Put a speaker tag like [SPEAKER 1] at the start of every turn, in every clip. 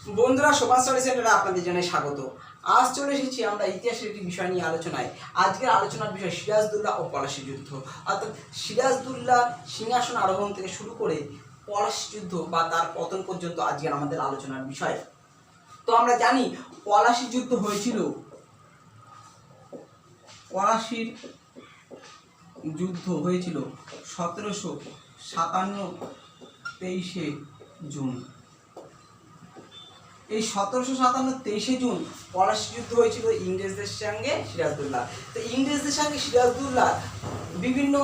[SPEAKER 1] বন্ধুরা, শোভা স্টাডি সেন্টারে আপনাদের জানাই স্বাগত। আজ চলে এসেছি আমরা ইতিহাসের একটি বিষয় নিয়ে আলোচনায়। আজকের আলোচনার বিষয় সিরাজদৌল্লা ও পলাশী যুদ্ধ, অর্থাৎ সিরাজদৌল্লার সিংহাসন আরোহণ থেকে শুরু করে পলাশী যুদ্ধ বা তার পতন পর্যন্ত আজকের আমাদের আলোচনার বিষয়। তো আমরা জানি পলাশী যুদ্ধ হয়েছিল, পলাশীর যুদ্ধ হয়েছিল 1757 23শে জুন। এই 1757 23শে জুন পলাশী যুদ্ধ হয়েছিল ইংরেজদের সঙ্গে সিরাজদৌল্লা। তো ইংরেজদের সঙ্গে সিরাজদৌল্লার বিভিন্ন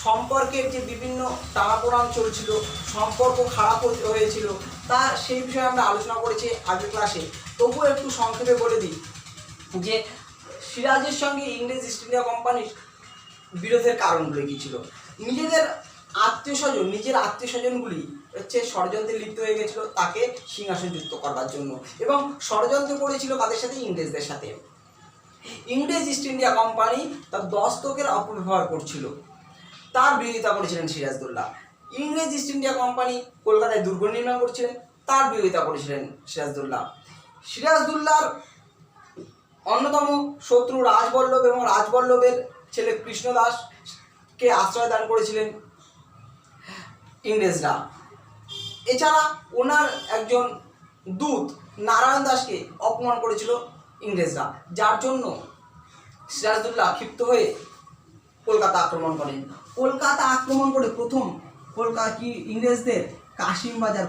[SPEAKER 1] সম্পর্কের যে বিভিন্ন টানাপোড়ান চলছিল, সম্পর্ক খারাপ হয়েছিল, তা সেই বিষয়ে আমরা আলোচনা করেছি আগের ক্লাসে। তবুও একটু সংক্ষেপে বলে দিই যে সিরাজের সঙ্গে ইংরেজ ইস্ট ইন্ডিয়া কোম্পানির বিরোধের কারণগুলো কী ছিল। নিজের আত্মীয় স্বজনগুলি ষড়যন্ত্রে লিপ্ত হয়ে গেছিল তাকে সিংহাসনচ্যুত করবার জন্য, এবং ষড়যন্ত্র করেছিল কাদের সাথে? ইংরেজদের সাথে। ইংরেজ ইস্ট ইন্ডিয়া কোম্পানি তার দস্তকের অপব্যবহার করছিল, তার বিরোধিতা করেছিলেন সিরাজদৌল্লা। ইংরেজ ইস্ট ইন্ডিয়া কোম্পানি কলকাতায় দুর্গ নির্মাণ করছিলেন, তার বিরোধিতা করেছিলেন সিরাজদৌল্লা। সিরাজদৌল্লার অন্যতম শত্রু রাজবল্লভ, এবং রাজবল্লভের ছেলে কৃষ্ণদাসকে আশ্রয় দান করেছিলেন ইংরেজরা। এছাড়া ওনার একজন দূত নারায়ণ দাসকে অপমান করেছিল ইংরেজরা, যার জন্য সিরাজদৌল্লা ক্ষিপ্ত হয়ে কলকাতা আক্রমণ করেন। কলকাতা আক্রমণ করে প্রথম ইংরেজদের কাশিম বাজার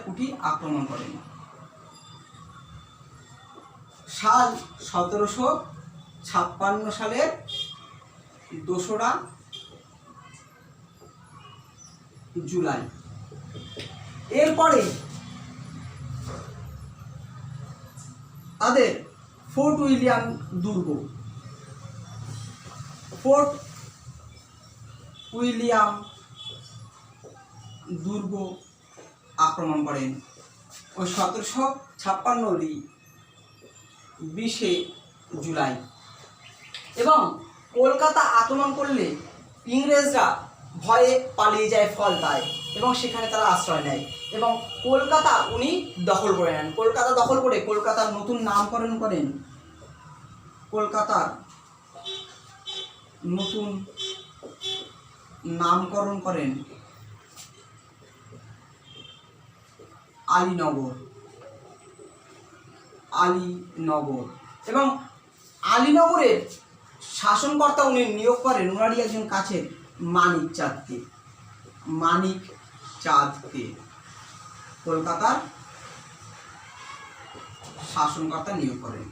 [SPEAKER 1] কুঠি আক্রমণ করেন। সাল 1756 সালের 2রা জুলাই। এরপরে তাদের ফোর্ট উইলিয়াম দুর্গ আক্রমণ করেন ওই 1756 20শে জুলাই। এবং কলকাতা আক্রমণ করলে ইংরেজরা ভয়ে পালিয়ে যায় ফলতায়, এবং সেখানে তারা আশ্রয় নেয়, এবং কলকাতা উনি দখল করে নেন। কলকাতা দখল করে কলকাতার নতুন নামকরণ করেন আলীনগর। এবং আলীনগরের শাসনকর্তা উনি নিয়োগ করেন ওনারই একজন কাছের মানিক চাঁদকে কলকাতার শাসনকর্তা নিয়োগ করেন।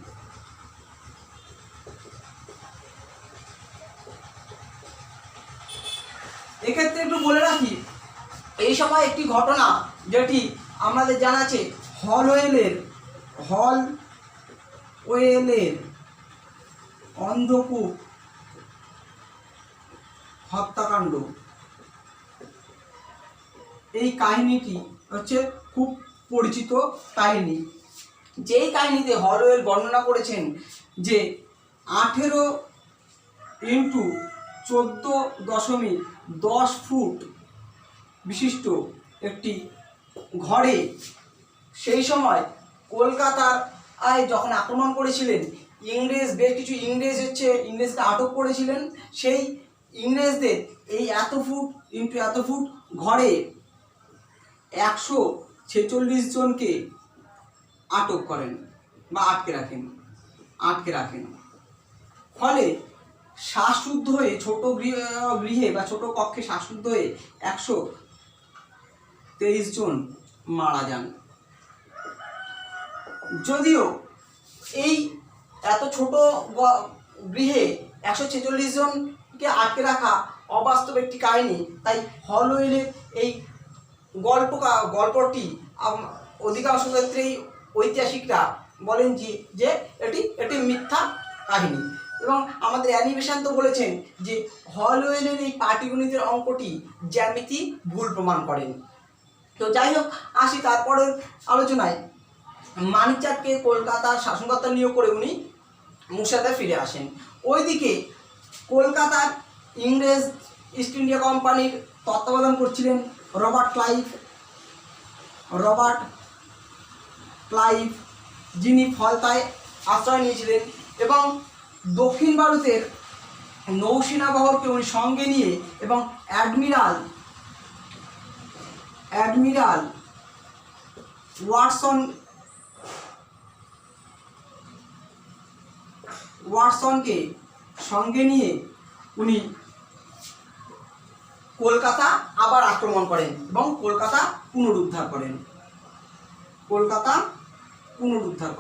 [SPEAKER 1] এক্ষেত্রে একটু বলে রাখি, এই সময় একটি ঘটনা যেটি আমাদের জানা আছে, হলওয়েলের অন্ধকূপ হত্যাকাণ্ড। এই কাহিনীটি খুব পরিচিত কাহিনী, যেই কাহিনীতে হলওয়েল বর্ণনা করেছেন যে 18 × 14.10 ফুট বিশিষ্ট একটি ঘরে সেই সময় কলকাতার যখন আক্রমণ করেছিলেন বেশ কিছু ইংরেজকে আটক করেছিলেন। সেই ইংরেজদের এই এত ফুট ইন্টু এত ফুট ঘরে 146 জনকে আটক করেন বা আটকে রাখেন। ফলে শ্বাসরুদ্ধ হয়ে ছোট গৃহে বা ছোট কক্ষে শ্বাসরুদ্ধ হয়ে 123 জন মারা যান। যদিও এই এত ছোট গৃহে 146 জনকে আটকে রাখা অবাস্তব একটি কাহিনী, তাই হলওয়েলের এই গল্পটি অধিকাংশ ক্ষেত্রেই ঐতিহাসিকরা বলেন যে এটি মিথ্যা কাহিনী। এবং আমাদের অ্যানিমেশন তো বলেছেন যে হলওয়েলের এই পাটিগণিতের অঙ্কটি জ্যামিতি ভুল প্রমাণ করেন। তো যাই হোক, আসি তারপরের আলোচনায়। মানিক চাঁদকে কলকাতার শাসনকর্তা নিয়োগ করে উনি মুর্শিদাবাদে ফিরে আসেন। ওইদিকে কলকাতার ইংরেজ ইস্ট ইন্ডিয়া কোম্পানির তত্ত্বাবধান করছিলেন রবার্ট ক্লাইভ, যিনি ফলতায় আশ্রয় নিয়েছিলেন এবং দক্ষিণ ভারতের নৌসেনাবহরকে উনি সঙ্গে নিয়ে এবং অ্যাডমিরাল ওয়াটসনকে সঙ্গে নিয়ে উনি কলকাতা আবার আক্রমণ করেন এবং কলকাতা পুনরুদ্ধার করেন। কলকাতা পুনরুদ্ধার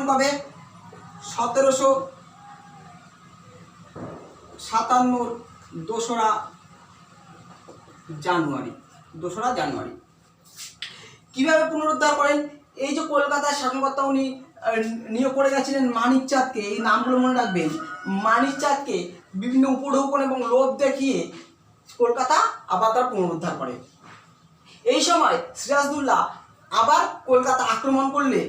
[SPEAKER 1] কবে? 1757 2রা জানুয়ারি। কিভাবে পুনরুদ্ধার করেন? এই যে কলকাতার শাসনকর্তা উনি নিয়োগ করে গেছিলেন মানিক চাঁদকে, এই নামগুলো মনে রাখবেন। মানিক চাঁদকে বিভিন্ন উপঢৌকন এবং লোভ দেখিয়ে কলকাতা আবার তার পুনরুদ্ধার করে। এই সময় সিরাজদৌল্লা আবার কলকাতা আক্রমণ করলে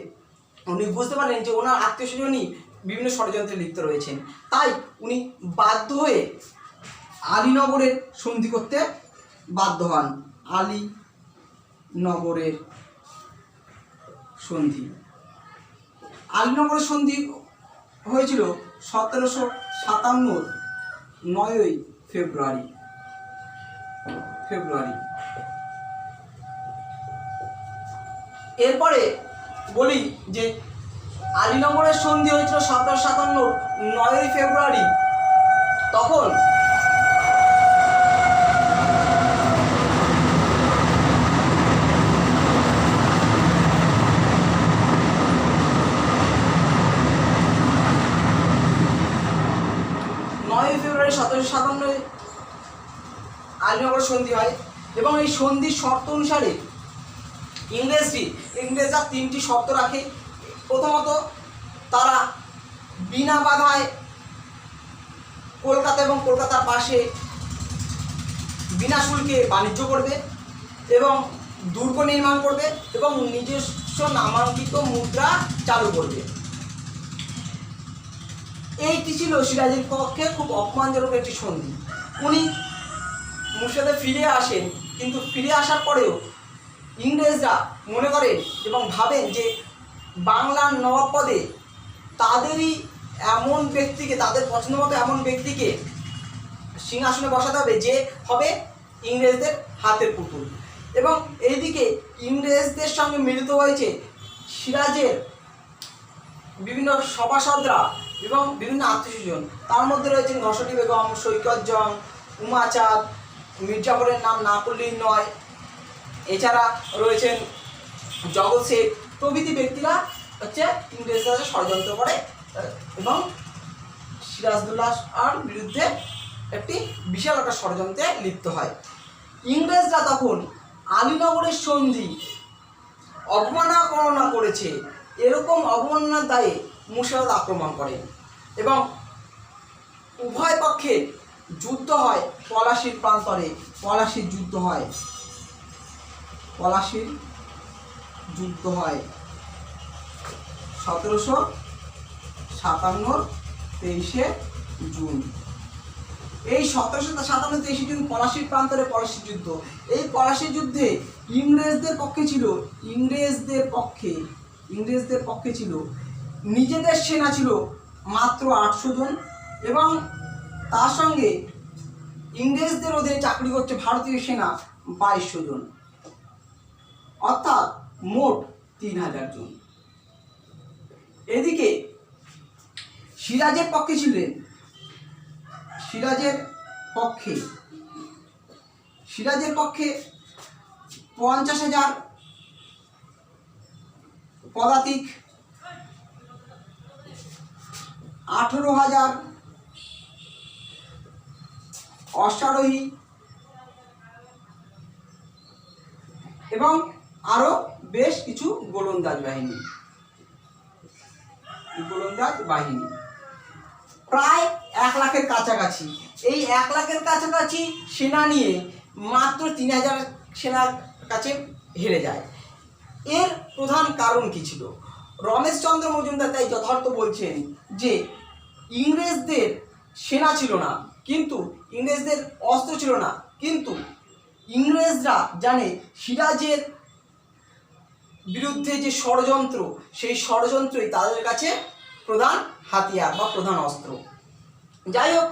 [SPEAKER 1] উনি বুঝতে পারলেন যে ওনার আত্মীয় স্বজনই বিভিন্ন ষড়যন্ত্রে লিপ্ত রয়েছেন, তাই উনি বাধ্য হয়ে আলীনগরের সন্ধি করতে বাধ্য হন। আলীনগরের সন্ধি হয়েছিল 1757 9ই ফেব্রুয়ারি। এরপরে বলি যে আলীনগরের সন্ধি হয়েছিল 1757 9ই ফেব্রুয়ারি। তখন ফেব্রুয়ারি 1757 আলীনগর সন্ধি হয় এবং এই সন্ধির শর্ত অনুসারে ইংরেজরা 3টি শর্ত রাখে। প্রথমত, তারা বিনা বাধায় কলকাতা এবং কলকাতার পাশে বিনা শুল্কে বাণিজ্য করবে এবং দুর্গ নির্মাণ করবে এবং নিজস্ব নামাঙ্কিত মুদ্রা চালু করবে। এইটি ছিল সিরাজের পক্ষে খুব অপমানজনক একটি সন্ধি। উনি মুর্শিদাবাদে ফিরে আসেন, কিন্তু ফিরে আসার পরেও ইংরেজরা মনে করেন এবং ভাবেন যে বাংলার নবাব পদে তাদেরই এমন ব্যক্তিকে, তাদের পছন্দ মতো এমন ব্যক্তিকে সিংহাসনে বসাতে হবে যে হবে ইংরেজদের হাতের পুতুল। এবং এইদিকে ইংরেজদের সঙ্গে মিলিত হয়েছে সিরাজের বিভিন্ন সভাসদরা এবং বিভিন্ন আত্মীয়স্বজন। তার মধ্যে রয়েছেন ঘসটি বেগম, সৈকত জং, উমা চাঁদ, মির্জাফরের নাম না করলেই নয়, এছাড়া রয়েছেন জগৎ শেখ প্রভৃতি ব্যক্তিরা ইংরেজরা ষড়যন্ত্র করে এবং সিরাজদৌল্লার বিরুদ্ধে একটি বিশাল একটা ষড়যন্ত্রে লিপ্ত হয়। ইংরেজরা তখন আলীনগরের সন্ধি অবমাননা করেছে, এরকম অবমাননার দায়ে মুর্শিদাবাদ আক্রমণ করেন এবং উভয় পক্ষে যুদ্ধ হয় পলাশীর প্রান্তরে। পলাশীর যুদ্ধ হয় 1757 23শে জুন। এই 1757 23শে জুন পলাশীর প্রান্তরে পলাশীর যুদ্ধ। এই পলাশীর যুদ্ধে ইংরেজদের পক্ষে ছিল নিজেদের সেনা ছিল মাত্র 800 জন এবং তার সঙ্গে ইংরেজদের অধীনে চাকরি করছে ভারতীয় সেনা 2200 জন, অর্থাৎ মোট 3000 জন। এদিকে সিরাজের পক্ষে 50,000 পদাতিক, 18,000 অশ্বারোহী এবং আরো বেশ কিছু গোলন্দাজ বাহিনী প্রায় 1 লাখের কাছাকাছি। এই 1 লাখের কাছাকাছি সেনা নিয়ে মাত্র 3000 সেনার কাছে হেরে যায়। এর প্রধান কারণ কি ছিল? রমেশচন্দ্র মজুমদার তাই যথার্থ বলছেন যে ইংরেজদের সেনা ছিল না, কিন্তু ইংরেজদের অস্ত্র ছিল না, কিন্তু ইংরেজরা জানে সিরাজের বিরুদ্ধে যে ষড়যন্ত্র, সেই ষড়যন্ত্রই তাদের কাছে প্রধান হাতিয়ার বা প্রধান অস্ত্র। যাই হোক,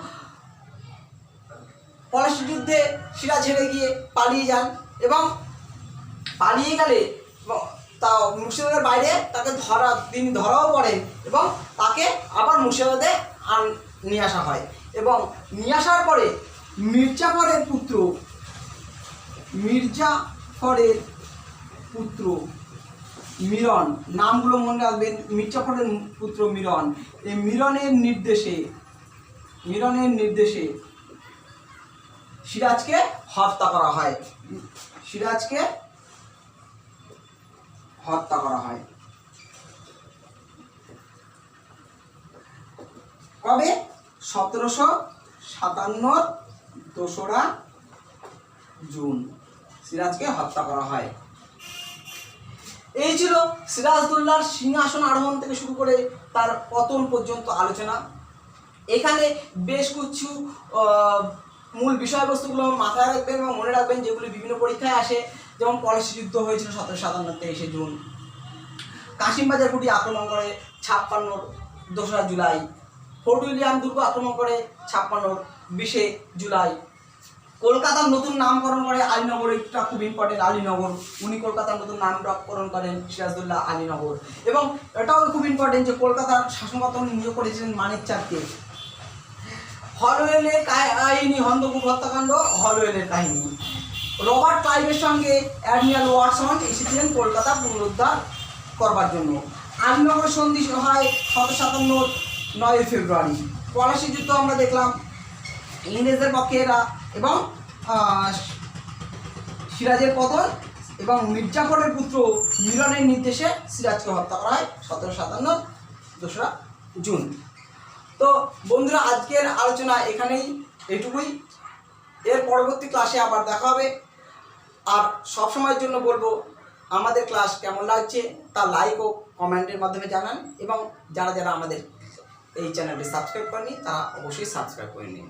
[SPEAKER 1] পলাশী যুদ্ধে সিরাজ হেরে গিয়ে পালিয়ে যান এবং পালিয়ে গেলে তা মুর্শিদাবাদের বাইরে তাকে তিনি ধরাও পড়েন এবং তাকে আবার মুর্শিদাবাদে নিয়ে আসা হয়। এবং নিয়ে আসার পরে মির্জাফরের পুত্র মিরন, নামগুলো মনে রাখবেন, মির্জাফরের পুত্র মিরন, এই মিরনের নির্দেশে সিরাজকে হত্যা করা হয়। কবে? 1757 2রা জুন সিরাজকে হত্যা করা হয়। এই ছিল সিরাজদৌল্লার সিংহাসন আরোহণ থেকে শুরু করে তার পতন পর্যন্ত আলোচনা। এখানে বেশ কিছু মূল বিষয়বস্তুগুলো মাথায় রাখবেন এবং মনে রাখবেন, যেগুলি বিভিন্ন পরীক্ষায় আসে। যেমন পলাশী যুদ্ধ হয়েছিল 1757 23 জুন, কাশিমবাজার কুটি আক্রমণ করে 56 2রা জুলাই, ফোর্ট উইলিয়াম দুর্গ আক্রমণ করে 56 20 জুলাই, কলকাতার নতুন নামকরণ করে আলীনগর, এটা খুব ইম্পর্টেন্ট, আলীনগর, উনি কলকাতার নতুন নামকরণ করেন সিরাজদৌল্লা আলীনগর। এবং এটাও খুব ইম্পর্টেন্ট যে কলকাতার শাসনকর্তা উনি নিয়োগ করেছিলেন মানিক চাঁদকে। হলওয়েলের কাহিনী, হন্দকুপ হত্যাকাণ্ড, হলওয়েলের কাহিনী। রবার্ট ক্লাইভের সঙ্গে অ্যাডমিরাল ওয়াটসন এসেছিলেন কলকাতা পুনরুদ্ধার করবার জন্য। আলীনগর সন্ধি হয় 1757 9 ফেব্রুয়ারি। পলাশী যুদ্ধ আমরা দেখলাম, ইংরেজদের পক্ষে এরা এবং সিরাজের পতন এবং মির্জাফরের পুত্র মিরনের নির্দেশে সিরাজকে হত্যা করা হয় 1757 2রা জুন। তো বন্ধুরা, আজকের আলোচনা এইটুকুই। এর পরবর্তী ক্লাসে আবার দেখা হবে। আর সবসময়ের জন্য বলবো, আমাদের ক্লাস কেমন লাগছে তা লাইক ও কমেন্টের মাধ্যমে জানান, এবং যারা আমাদের এই চ্যানেলটি সাবস্ক্রাইব করেনি তারা অবশ্যই সাবস্ক্রাইব করে নিন।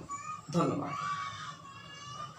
[SPEAKER 1] ধন্যবাদ।